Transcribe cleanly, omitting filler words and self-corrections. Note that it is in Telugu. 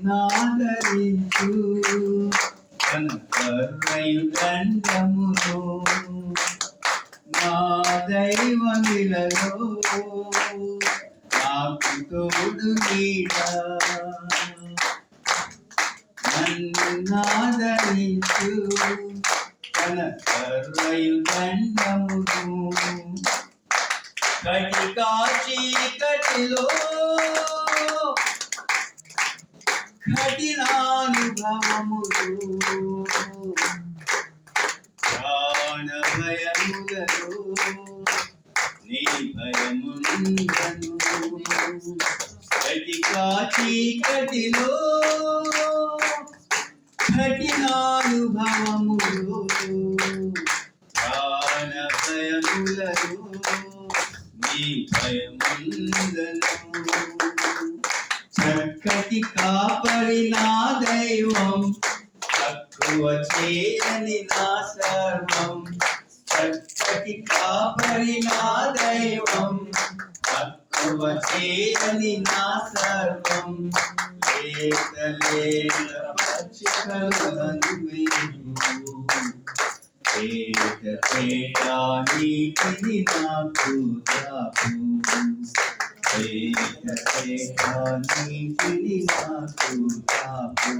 నాదరించు తన కర్రయు దండమును నా దైవమిలలో నాకు తోడు నీడ నన్నాదరించు తన కర్రయు దండమును కటికా చీకటిలో కఠినానుభవములు ప్రాణ భయములలో నీ భయముందను కటికా చీకటిలో కఠినానుభవములు ప్రాణ భయములలో నీ భయముందను చక్కటి కాపరి నా దైవం తక్కువ చేయని నా సర్వం చక్కటి కాపరి నా దైవం తక్కువ చేయని నా సర్వం లేత లేత పచ్చికలను పేట పేట నీటిని నాకు దాపు నీటిని నాకు దాపు